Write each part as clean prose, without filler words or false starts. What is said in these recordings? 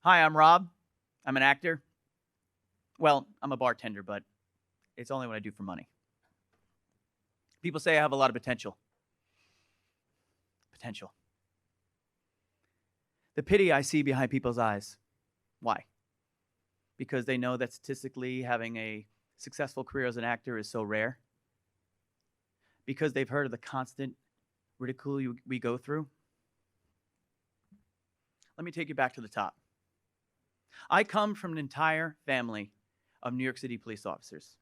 Hi, I'm Rob. I'm an actor. Well, I'm a bartender, but it's only what I do for money. People say I have a lot of potential. Potential. The pity I see behind people's eyes. Why? Because they know that statistically having a successful career as an actor is so rare. Because they've heard of the constant ridicule we go through. Let me take you back to the top. I come from an entire family of New York City police officers.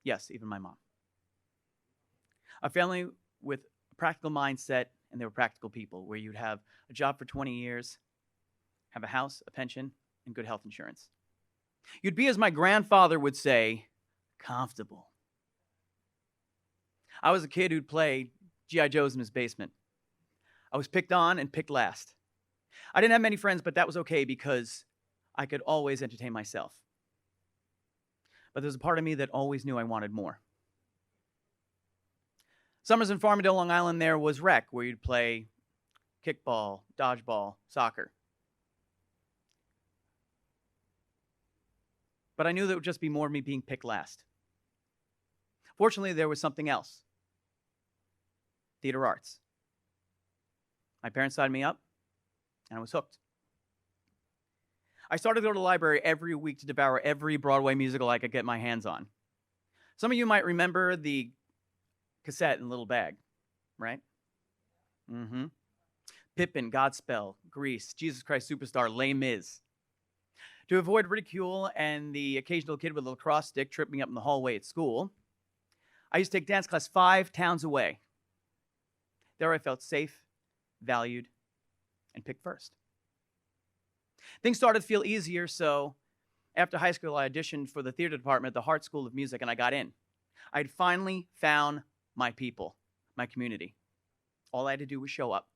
Yes, even my mom. A family with a practical mindset, and they were practical people, where you'd have a job for 20 years, have a house, a pension, and good health insurance. You'd be, as my grandfather would say, comfortable. I was a kid who'd play G.I. Joes in his basement. I was picked on and picked last. I didn't have many friends, but that was okay because I could always entertain myself. But there was a part of me that always knew I wanted more. Summers in Farmingdale, Long Island, there was rec, where you'd play kickball, dodgeball, soccer. But I knew there would just be more of me being picked last. Fortunately, there was something else. Theater arts. My parents signed me up, and I was hooked. I started to go to the library every week to devour every Broadway musical I could get my hands on. Some of you might remember the cassette in Little Bag, right? Pippin, Godspell, Grease, Jesus Christ Superstar, Les Mis. To avoid ridicule and the occasional kid with a lacrosse stick tripping up in the hallway at school, I used to take dance class 5 towns away. There I felt safe, valued, and picked first. Things started to feel easier, so after high school, I auditioned for the theater department at the Hart School of Music, and I got in. I'd finally found my people, my community. All I had to do was show up.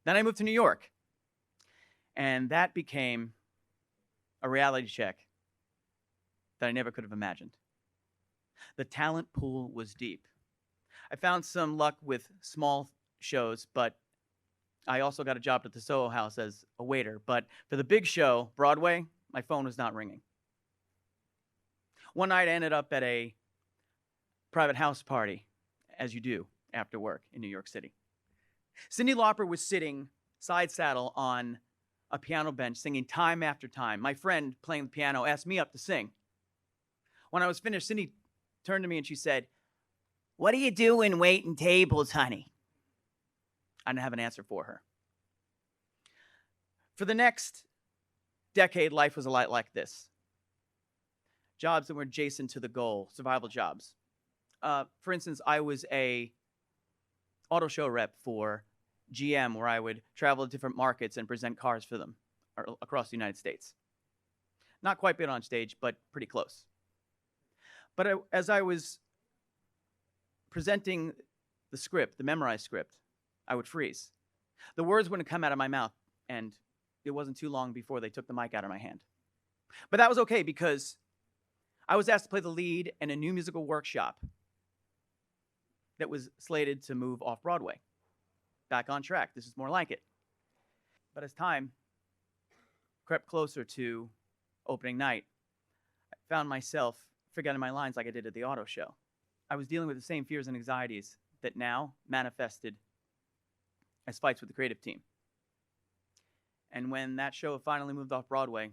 Then I moved to New York, and that became a reality check that I never could have imagined. The talent pool was deep. I found some luck with small shows, but I also got a job at the Soho House as a waiter. But for the big show, Broadway, my phone was not ringing. One night I ended up at a private house party, as you do after work in New York City. Cyndi Lauper was sitting side saddle on a piano bench singing time after time. My friend playing the piano asked me up to sing. When I was finished, Cyndi turned to me and she said, "What are you doing waiting tables, honey?" I didn't have an answer for her. For the next decade, life was a lot like this. Jobs that were adjacent to the goal, survival jobs. For instance, I was a auto show rep for GM, where I would travel to different markets and present cars for them across the United States. Not quite been on stage, but pretty close. But as I was presenting the script, the memorized script, I would freeze. The words wouldn't come out of my mouth, and it wasn't too long before they took the mic out of my hand. But that was okay, because I was asked to play the lead in a new musical workshop that was slated to move off Broadway. Back on track. This is more like it. But as time crept closer to opening night, I found myself forgetting my lines like I did at the auto show. I was dealing with the same fears and anxieties that now manifested as fights with the creative team. And when that show finally moved off Broadway,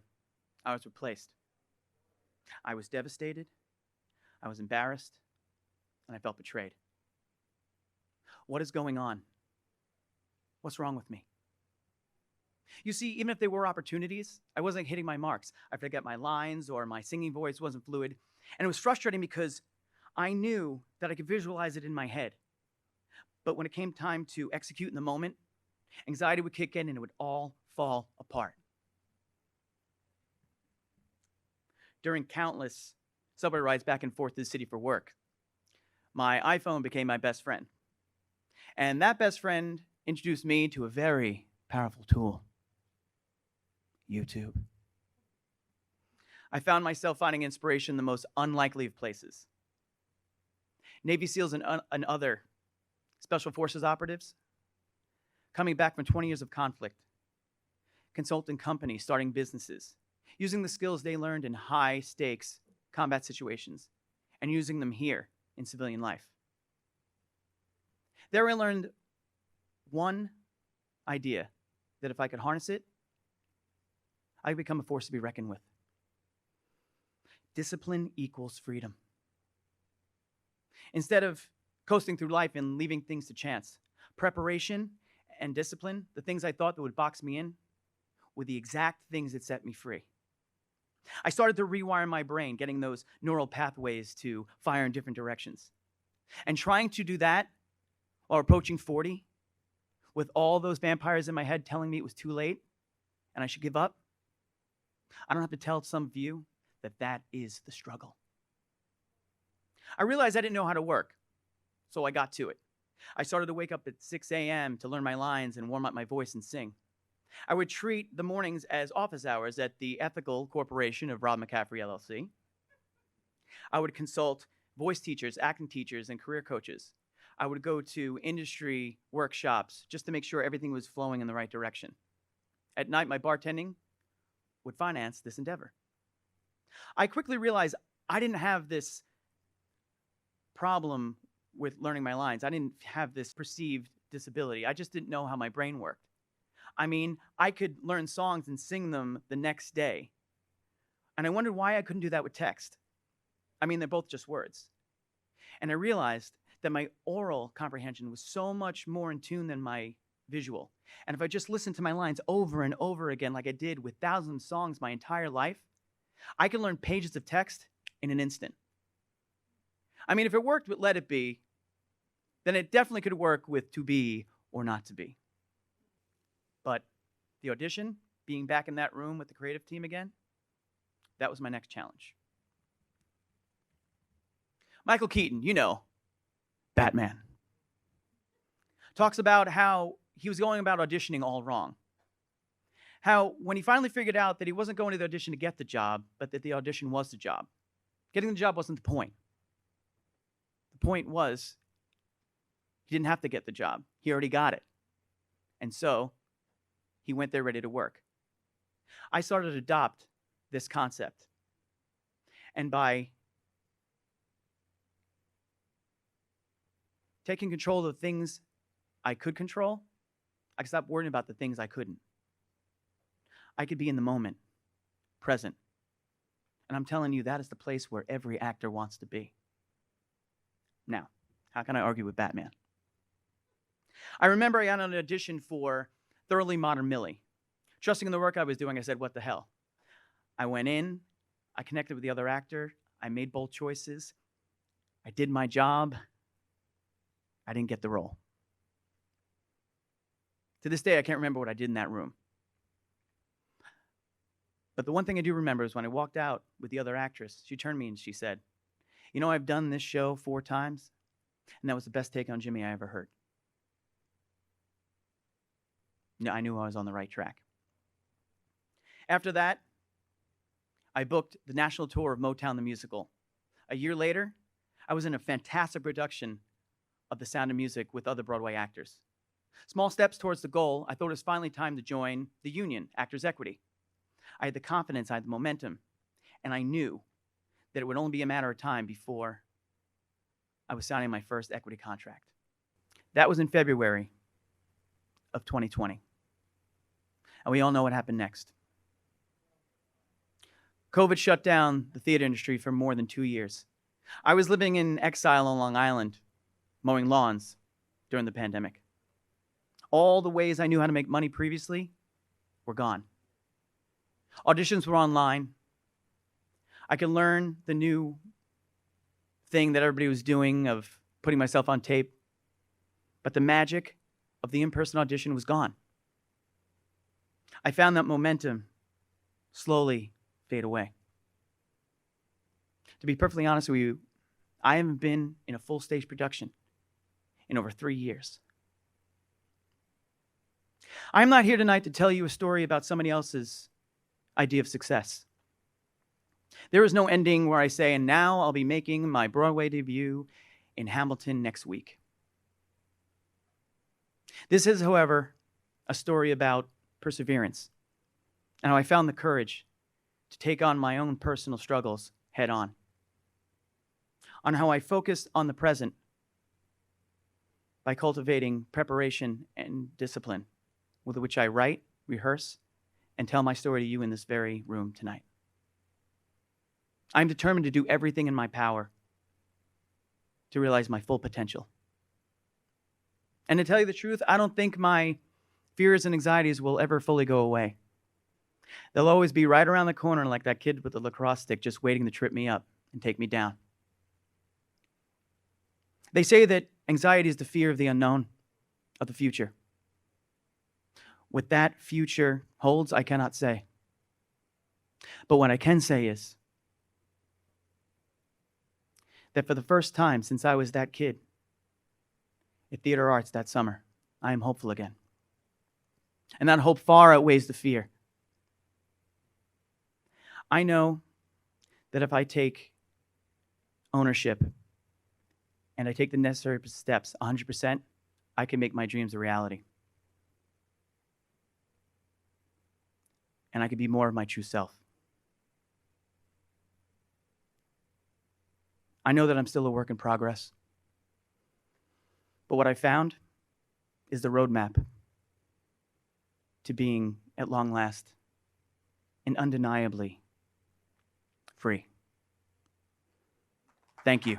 I was replaced. I was devastated, I was embarrassed, and I felt betrayed. What is going on? What's wrong with me? You see, even if there were opportunities, I wasn't hitting my marks. I forget my lines, or my singing voice wasn't fluid. And it was frustrating because I knew that I could visualize it in my head. But when it came time to execute in the moment, anxiety would kick in and it would all fall apart. During countless subway rides back and forth to the city for work, my iPhone became my best friend. And that best friend introduced me to a very powerful tool: YouTube. I found myself finding inspiration in the most unlikely of places. Navy SEALs and other Special Forces operatives coming back from 20 years of conflict, consulting companies, starting businesses, using the skills they learned in high-stakes combat situations and using them here in civilian life. There I learned one idea, that if I could harness it, I could become a force to be reckoned with. Discipline equals freedom. Instead of coasting through life and leaving things to chance, preparation and discipline, the things I thought that would box me in, were the exact things that set me free. I started to rewire my brain, getting those neural pathways to fire in different directions. And trying to do that while approaching 40, with all those vampires in my head telling me it was too late and I should give up, I don't have to tell some of you that that is the struggle. I realized I didn't know how to work, so I got to it. I started to wake up at 6 a.m. to learn my lines and warm up my voice and sing. I would treat the mornings as office hours at the ethical corporation of McCaffrey, LLC. I would consult voice teachers, acting teachers, and career coaches. I would go to industry workshops just to make sure everything was flowing in the right direction. At night, my bartending would finance this endeavor. I quickly realized I didn't have this problem with learning my lines. I didn't have this perceived disability. I just didn't know how my brain worked. I mean, I could learn songs and sing them the next day. And I wondered why I couldn't do that with text. I mean, they're both just words. And I realized that my oral comprehension was so much more in tune than my visual. And if I just listened to my lines over and over again, like I did with thousands of songs my entire life, I could learn pages of text in an instant. I mean, if it worked with Let It Be, then it definitely could work with To Be or Not to Be. But the audition, being back in that room with the creative team again, that was my next challenge. Michael Keaton, you know, Batman, talks about how he was going about auditioning all wrong. How when he finally figured out that he wasn't going to the audition to get the job, but that the audition was the job. Getting the job wasn't the point. The point was he didn't have to get the job. He already got it. And so he went there ready to work. I started to adopt this concept. And by taking control of the things I could control, I could stop worrying about the things I couldn't. I could be in the moment, present. And I'm telling you, that is the place where every actor wants to be. Now, how can I argue with Batman? I remember I had an audition for Thoroughly Modern Millie. Trusting in the work I was doing, I said, what the hell? I went in, I connected with the other actor, I made bold choices, I did my job, I didn't get the role. To this day, I can't remember what I did in that room. But the one thing I do remember is when I walked out with the other actress, she turned to me and she said, you know, I've done this show 4 times, and that was the best take on Jimmy I ever heard. No, I knew I was on the right track. After that, I booked the national tour of Motown the Musical. A year later, I was in a fantastic production of The Sound of Music with other Broadway actors. Small steps towards the goal, I thought it was finally time to join the union, Actors Equity. I had the confidence, I had the momentum, and I knew that it would only be a matter of time before I was signing my first equity contract. That was in February of 2020. And we all know what happened next. COVID shut down the theater industry for more than 2 years. I was living in exile on Long Island, mowing lawns during the pandemic. All the ways I knew how to make money previously were gone. Auditions were online. I could learn the new thing that everybody was doing of putting myself on tape. But the magic of the in-person audition was gone. I found that momentum slowly fade away. To be perfectly honest with you, I haven't been in a full stage production in over 3 years. I'm not here tonight to tell you a story about somebody else's idea of success. There is no ending where I say, and now I'll be making my Broadway debut in Hamilton next week. This is, however, a story about perseverance, and how I found the courage to take on my own personal struggles head on how I focused on the present by cultivating preparation and discipline with which I write, rehearse, and tell my story to you in this very room tonight. I'm determined to do everything in my power to realize my full potential. And to tell you the truth, I don't think my fears and anxieties will ever fully go away. They'll always be right around the corner like that kid with the lacrosse stick just waiting to trip me up and take me down. They say that anxiety is the fear of the unknown, of the future. What that future holds, I cannot say. But what I can say is that for the first time since I was that kid at Theater Arts that summer, I am hopeful again. And that hope far outweighs the fear. I know that if I take ownership and I take the necessary steps 100%, I can make my dreams a reality. And I can be more of my true self. I know that I'm still a work in progress. But what I found is the roadmap to being, at long last, and undeniably free. Thank you.